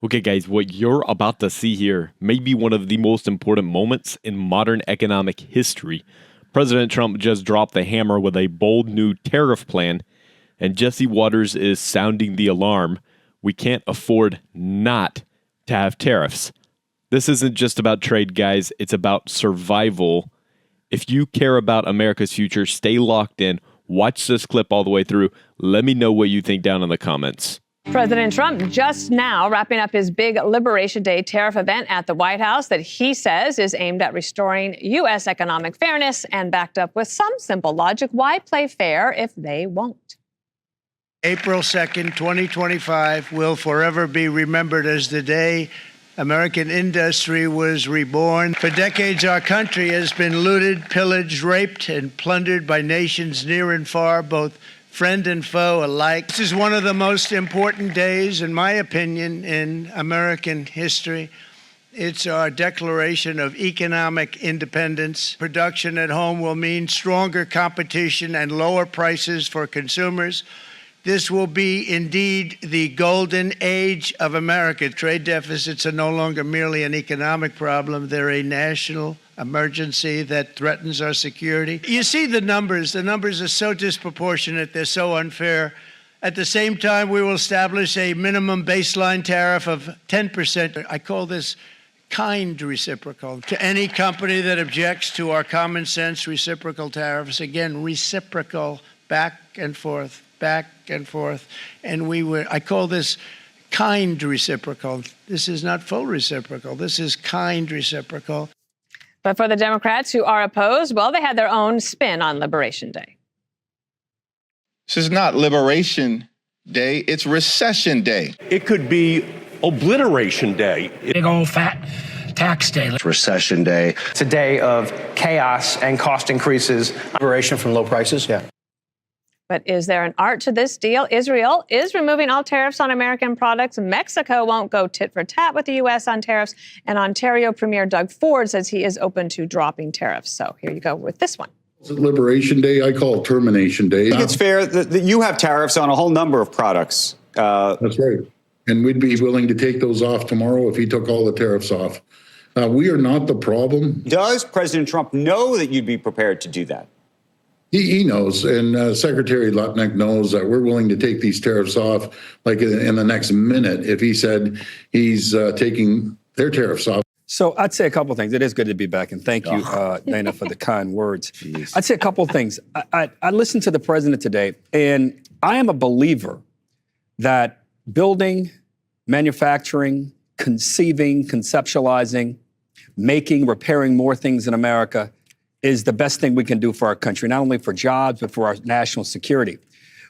Okay, guys, what you're about to see here may be one of the most important moments in modern economic history. President Trump just dropped the hammer with a bold new tariff plan, and Jesse Waters is sounding the alarm. We can't afford not to have tariffs. This isn't just about trade, guys. It's about survival. If you care about America's future, stay locked in. Watch this clip all the way through. Let me know what you think down in the comments. President Trump just now wrapping up his big Liberation Day tariff event at the White House that he says is aimed at restoring U.S. economic fairness and backed up with some simple logic. Why play fair if they won't? April 2nd, 2025 will forever be remembered as the day American industry was reborn. For decades, our country has been looted, pillaged, raped, and plundered by nations near and far, both friend and foe alike. This is one of the most important days, in my opinion, in American history. It's our declaration of economic independence. Production at home will mean stronger competition and lower prices for consumers. This will be indeed the golden age of America. Trade deficits are no longer merely an economic problem. They're a national emergency that threatens our security. You see the numbers. The numbers are so disproportionate. They're so unfair. At the same time, we will establish a minimum baseline tariff of 10%. I call this kind reciprocal. To any company that objects to our common sense reciprocal tariffs, again, reciprocal, back and forth, back and forth. And I call this kind reciprocal. This is not full reciprocal. This is kind reciprocal. But for the Democrats who are opposed, well, they had their own spin on Liberation Day. This is not Liberation Day, it's Recession Day. It could be Obliteration Day. Big old fat tax day. It's Recession Day. It's a day of chaos and cost increases. Liberation from low prices, yeah. But is there an art to this deal? Israel is removing all tariffs on American products. Mexico won't go tit for tat with the U.S. on tariffs. And Ontario Premier Doug Ford says he is open to dropping tariffs. So here you go with this one. Is it Liberation Day? I call it Termination Day. I think it's fair that you have tariffs on a whole number of products. That's right. And we'd be willing to take those off tomorrow if he took all the tariffs off. We are not the problem. Does President Trump know that you'd be prepared to do that? He knows, and Secretary Lutnick knows that we're willing to take these tariffs off like in the next minute if he said he's taking their tariffs off. So I'd say a couple of things. It is good to be back, and thank you, Dana, for the kind words. Jeez. I'd say a couple of things. I listened to the president today, and I am a believer that building, manufacturing, conceiving, conceptualizing, making, repairing more things in America is the best thing we can do for our country, not only for jobs, but for our national security.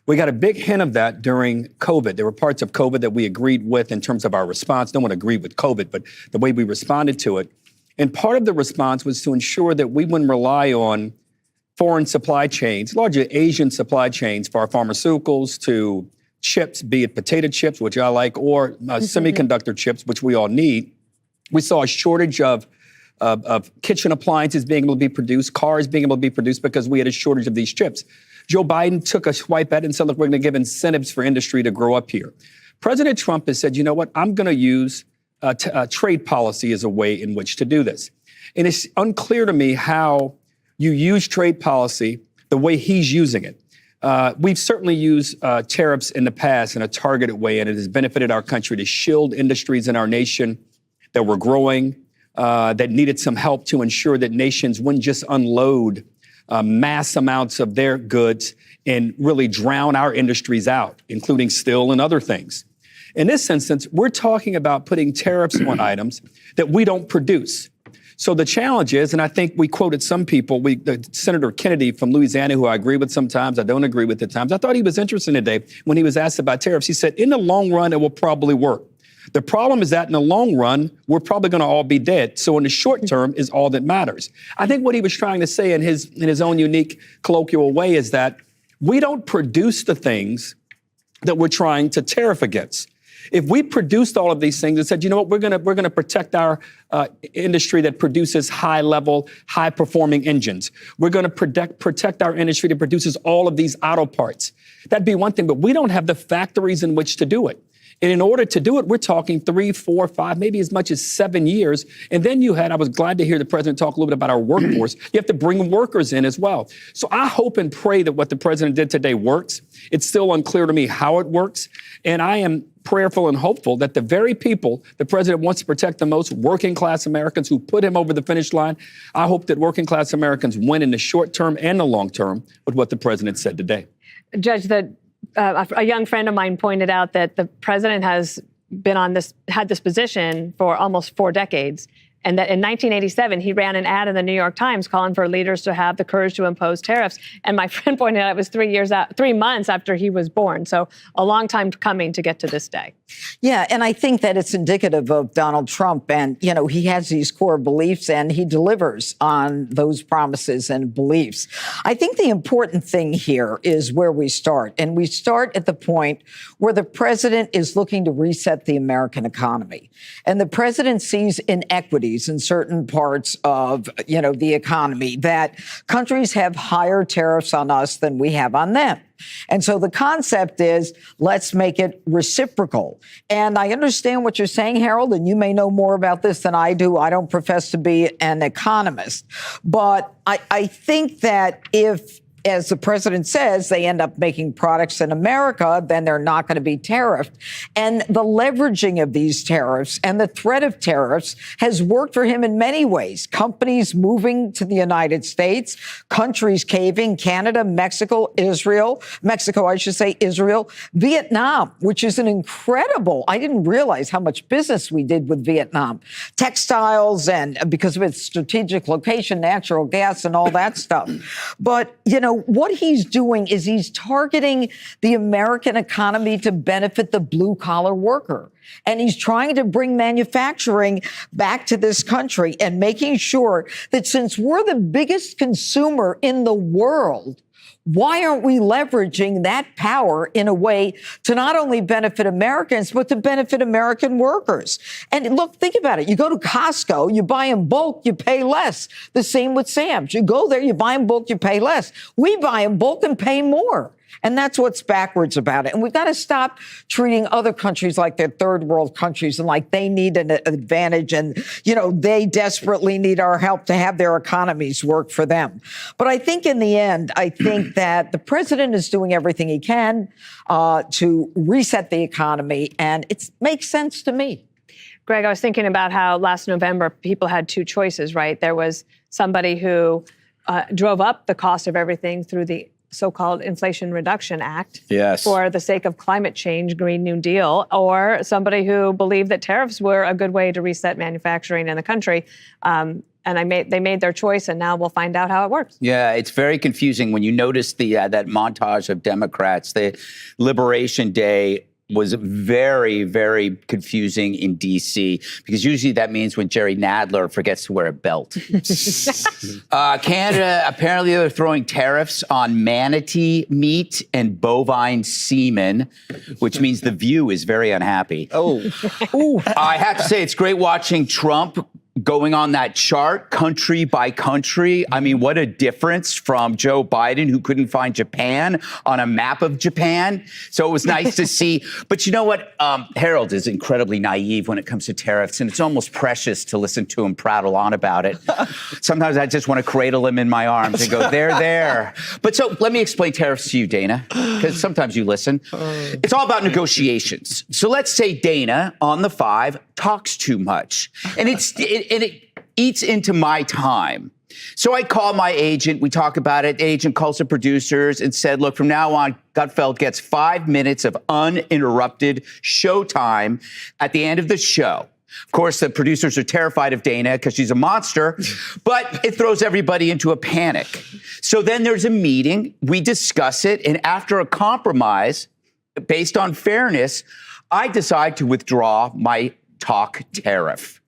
We got a big hint of that during COVID. There were parts of COVID that we agreed with in terms of our response. No one agreed with COVID, but the way we responded to it. And part of the response was to ensure that we wouldn't rely on foreign supply chains, largely Asian supply chains for our pharmaceuticals, to chips, be it potato chips, which I like, or semiconductor chips, which we all need. We saw a shortage of kitchen appliances being able to be produced, cars being able to be produced because we had a shortage of these chips. Joe Biden took a swipe at it and said, look, we're going to give incentives for industry to grow up here. President Trump has said, you know what, I'm going to use trade policy as a way in which to do this. And it's unclear to me how you use trade policy the way he's using it. We've certainly used tariffs in the past in a targeted way, and it has benefited our country to shield industries in our nation that were growing, that needed some help to ensure that nations wouldn't just unload mass amounts of their goods and really drown our industries out, including steel and other things. In this instance, we're talking about putting tariffs on items that we don't produce. So the challenge is, and I think we quoted some people, Senator Kennedy from Louisiana, who I agree with sometimes, I don't agree with at times. I thought he was interesting today when he was asked about tariffs. He said, in the long run, it will probably work. The problem is that in the long run, we're probably going to all be dead. So in the short term is all that matters. I think what he was trying to say in his own unique colloquial way is that we don't produce the things that we're trying to tariff against. If we produced all of these things and said, you know what, we're going to protect our industry that produces high-level, high-performing engines. We're going to protect our industry that produces all of these auto parts. That'd be one thing, but we don't have the factories in which to do it. And in order to do it, we're talking 3, 4, 5, maybe as much as 7 years. And then I was glad to hear the president talk a little bit about our workforce. You have to bring workers in as well. So I hope and pray that what the president did today works. It's still unclear to me how it works. And I am prayerful and hopeful that the very people the president wants to protect the most, working class Americans who put him over the finish line, I hope that working class Americans win in the short term and the long term with what the president said today. Judge, a young friend of mine pointed out that the president has had this position for almost 4 decades. And that in 1987, he ran an ad in the New York Times calling for leaders to have the courage to impose tariffs. And my friend pointed out it was 3 months after he was born. So a long time coming to get to this day. Yeah, and I think that it's indicative of Donald Trump. And, he has these core beliefs and he delivers on those promises and beliefs. I think the important thing here is where we start. And we start at the point where the president is looking to reset the American economy. And the president sees inequities in certain parts of, the economy, that countries have higher tariffs on us than we have on them. And so the concept is, let's make it reciprocal. And I understand what you're saying, Harold, and you may know more about this than I do. I don't profess to be an economist. But I think that if, as the president says, they end up making products in America, then they're not going to be tariffed. And the leveraging of these tariffs and the threat of tariffs has worked for him in many ways. Companies moving to the United States, countries caving, Canada, Mexico, Israel, Vietnam, which is an incredible, I didn't realize how much business we did with Vietnam. Textiles, and because of its strategic location, natural gas and all that stuff. But, what he's doing is he's targeting the American economy to benefit the blue-collar worker. And he's trying to bring manufacturing back to this country and making sure that since we're the biggest consumer in the world, why aren't we leveraging that power in a way to not only benefit Americans, but to benefit American workers? And look, think about it. You go to Costco, you buy in bulk, you pay less. The same with Sam's. You go there, you buy in bulk, you pay less. We buy in bulk and pay more. And that's what's backwards about it. And we've got to stop treating other countries like they're third world countries and like they need an advantage and, they desperately need our help to have their economies work for them. But I think in the end, that the president is doing everything he can to reset the economy. And it makes sense to me. Greg, I was thinking about how last November people had 2 choices, right? There was somebody who drove up the cost of everything through the so-called Inflation Reduction Act for the sake of climate change, Green New Deal, or somebody who believed that tariffs were a good way to reset manufacturing in the country. And they made their choice, and now we'll find out how it works. Yeah, it's very confusing when you notice that montage of Democrats. The Liberation Day was very, very confusing in D.C. because usually that means when Jerry Nadler forgets to wear a belt. Canada, apparently they're throwing tariffs on manatee meat and bovine semen, which means The View is very unhappy. I have to say, it's great watching Trump going on that chart, country by country. I mean, what a difference from Joe Biden, who couldn't find Japan on a map of Japan. So it was nice to see. But you know what? Harold is incredibly naive when it comes to tariffs, and it's almost precious to listen to him prattle on about it. Sometimes I just want to cradle him in my arms and go, there. But so let me explain tariffs to you, Dana, because sometimes you listen. It's all about negotiations. So let's say Dana on the 5 talks too much, and it eats into my time. So I call my agent, we talk about it, the agent calls the producers and said, look, from now on, Gutfeld gets 5 minutes of uninterrupted show time at the end of the show. Of course, the producers are terrified of Dana because she's a monster, but it throws everybody into a panic. So then there's a meeting, we discuss it, and after a compromise, based on fairness, I decide to withdraw my talk tariff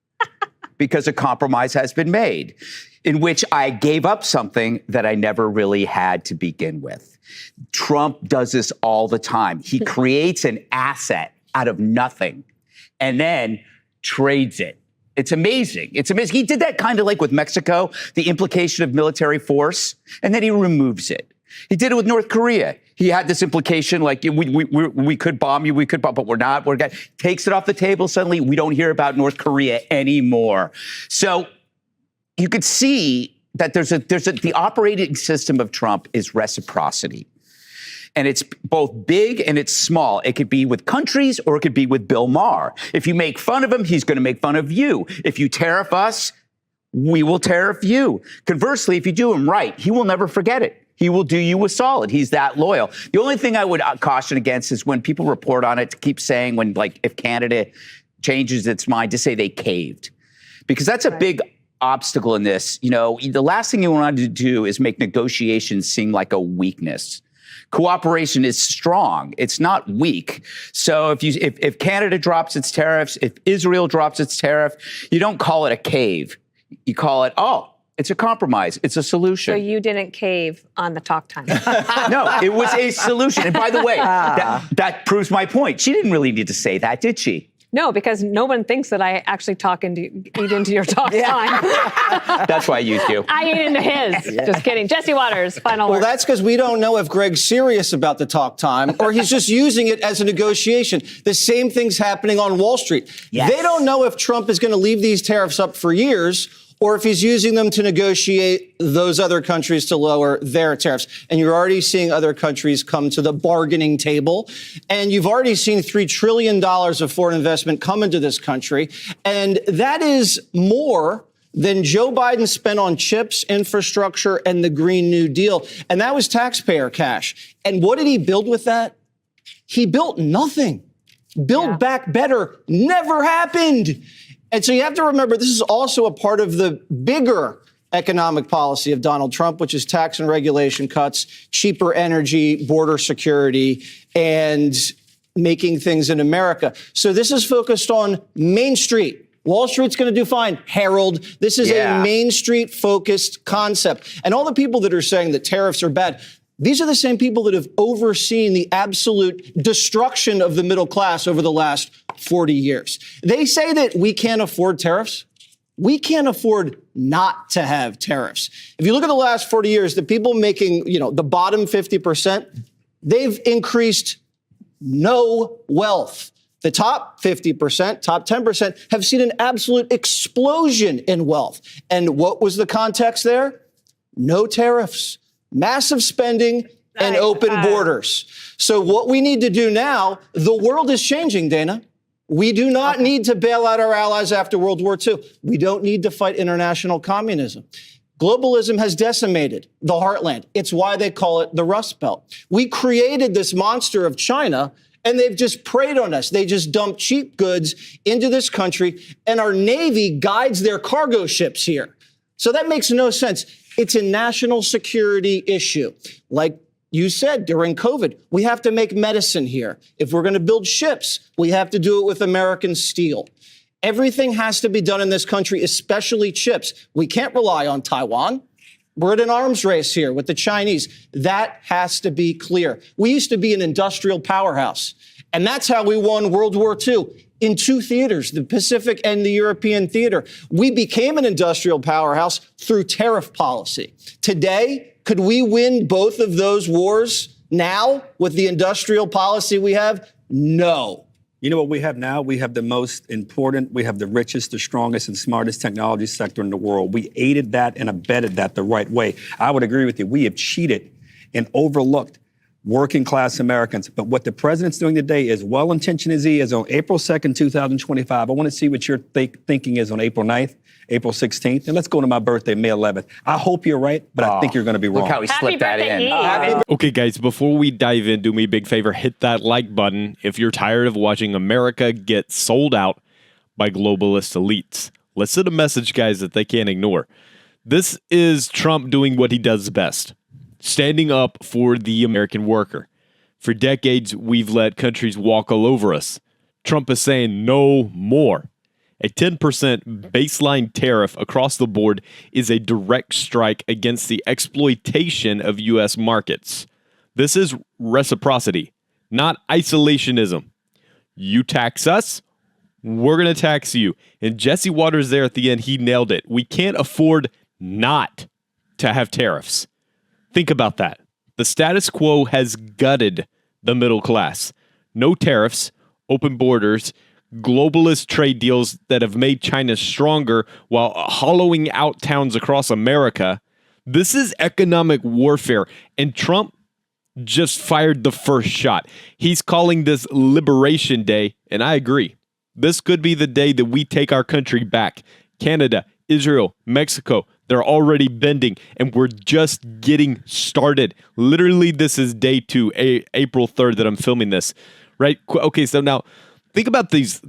because a compromise has been made in which I gave up something that I never really had to begin with. Trump does this all the time. He creates an asset out of nothing and then trades it. It's amazing. It's amazing. He did that kind of like with Mexico, the implication of military force, and then he removes it. He did it with North Korea. He had this implication like we could bomb you, but we're not. Takes it off the table. Suddenly, we don't hear about North Korea anymore. So you could see that the operating system of Trump is reciprocity. And it's both big and it's small. It could be with countries or it could be with Bill Maher. If you make fun of him, he's going to make fun of you. If you tariff us, we will tariff you. Conversely, if you do him right, he will never forget it. He will do you a solid. He's that loyal. The only thing I would caution against is when people report on it to keep saying if Canada changes its mind, to say they caved. Because that's a big obstacle in this. The last thing you want to do is make negotiations seem like a weakness. Cooperation is strong. It's not weak. So if Canada drops its tariffs, if Israel drops its tariff, you don't call it a cave. You call it, it's a compromise. It's a solution. So you didn't cave on the talk time. No, it was a solution. And by the way, that proves my point. She didn't really need to say that, did she? No, because no one thinks that I actually eat into your talk time. That's why I used you. I eat into his. Just kidding. Jesse Waters, final word. Well, that's because we don't know if Greg's serious about the talk time or he's just using it as a negotiation. The same thing's happening on Wall Street. Yes. They don't know if Trump is going to leave these tariffs up for years or if he's using them to negotiate those other countries to lower their tariffs. And you're already seeing other countries come to the bargaining table. And you've already seen $3 trillion of foreign investment come into this country. And that is more than Joe Biden spent on chips, infrastructure, and the Green New Deal. And that was taxpayer cash. And what did he build with that? He built nothing. Build back better never happened. And so you have to remember, this is also a part of the bigger economic policy of Donald Trump, which is tax and regulation cuts, cheaper energy, border security, and making things in America. So this is focused on Main Street. Wall Street's going to do fine. Harold, this is a Main Street focused concept. And all the people that are saying that tariffs are bad, these are the same people that have overseen the absolute destruction of the middle class over the last 40 years. They say that we can't afford tariffs. We can't afford not to have tariffs. If you look at the last 40 years, the people making, the bottom 50%, they've increased no wealth. The top 50%, top 10% have seen an absolute explosion in wealth. And what was the context there? No tariffs. Massive spending and open borders. So what we need to do now, the world is changing, Dana. We do not need to bail out our allies after World War II. We don't need to fight international communism. Globalism has decimated the heartland. It's why they call it the Rust Belt. We created this monster of China, and they've just preyed on us. They just dump cheap goods into this country, and our Navy guides their cargo ships here. So that makes no sense. It's a national security issue. Like you said, during COVID, we have to make medicine here. If we're going to build ships, we have to do it with American steel. Everything has to be done in this country, especially chips. We can't rely on Taiwan. We're at an arms race here with the Chinese. That has to be clear. We used to be an industrial powerhouse, and that's how we won World War II. In two theaters, the Pacific and the European theater. We became an industrial powerhouse through tariff policy. Today, could we win both of those wars now with the industrial policy we have? No. You know what we have now? We have the most important, we have the richest, the strongest, and smartest technology sector in the world. We aided that and abetted that the right way. I would agree with you. We have cheated and overlooked working class Americans. But what the president's doing today, is well-intentioned as he is, on April 2nd, 2025, I want to see what your thinking is on April 9th, April 16th. And let's go to my birthday, May 11th. I hope you're right, but I think you're going to be wrong. Look how he slipped that in. Okay, guys, before we dive in, do me a big favor, hit that like button if you're tired of watching America get sold out by globalist elites. Let's send a message, guys, that they can't ignore. This is Trump doing what he does best. Standing up for the American worker. For decades, we've let countries walk all over us. Trump is saying no more. A 10% baseline tariff across the board is a direct strike against the exploitation of U.S. markets. This is reciprocity, not isolationism. You tax us, we're going to tax you. And Jesse Waters there at the end, he nailed it. We can't afford not to have tariffs. Think about that. The status quo has gutted the middle class. No tariffs, open borders, globalist trade deals that have made China stronger while hollowing out towns across America. This is economic warfare, and Trump just fired the first shot. He's calling this Liberation Day, and I agree. This could be the day that we take our country back. Canada, Israel, Mexico, they're already bending, and we're just getting started. Literally, this is day 2, April 3rd that I'm filming this, right? Okay, so now think about this,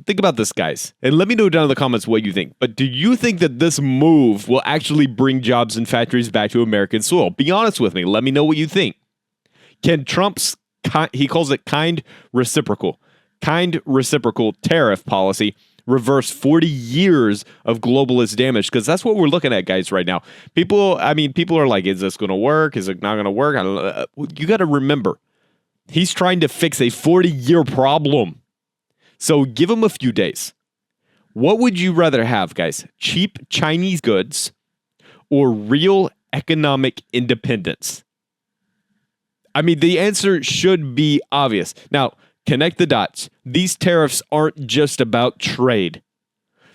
guys, and let me know down in the comments what you think. But do you think that this move will actually bring jobs and factories back to American soil? Be honest with me. Let me know what you think. Can Trump's, he calls it kind reciprocal tariff policy reverse 40 years of globalist damage? Because that's what we're looking at, guys, right now. People are like, is this going to work? Is it not going to work? You got to remember, he's trying to fix a 40-year problem. So give him a few days. What would you rather have, guys? Cheap Chinese goods or real economic independence? I mean, the answer should be obvious. Now, connect the dots. These tariffs aren't just about trade.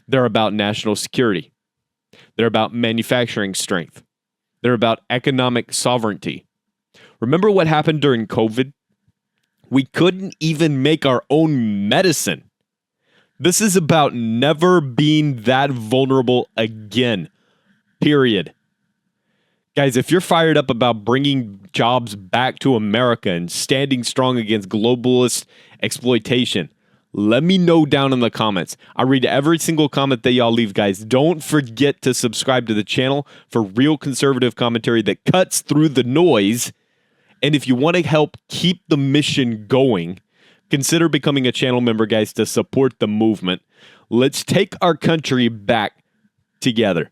They're about national security. They're about manufacturing strength. They're about economic sovereignty. Remember what happened during COVID? We couldn't even make our own medicine. This is about never being that vulnerable again. Period. Guys, if you're fired up about bringing jobs back to America and standing strong against globalist exploitation, let me know down in the comments. I read every single comment that y'all leave, guys. Don't forget to subscribe to the channel for real conservative commentary that cuts through the noise. And if you want to help keep the mission going, consider becoming a channel member, guys, to support the movement. Let's take our country back together.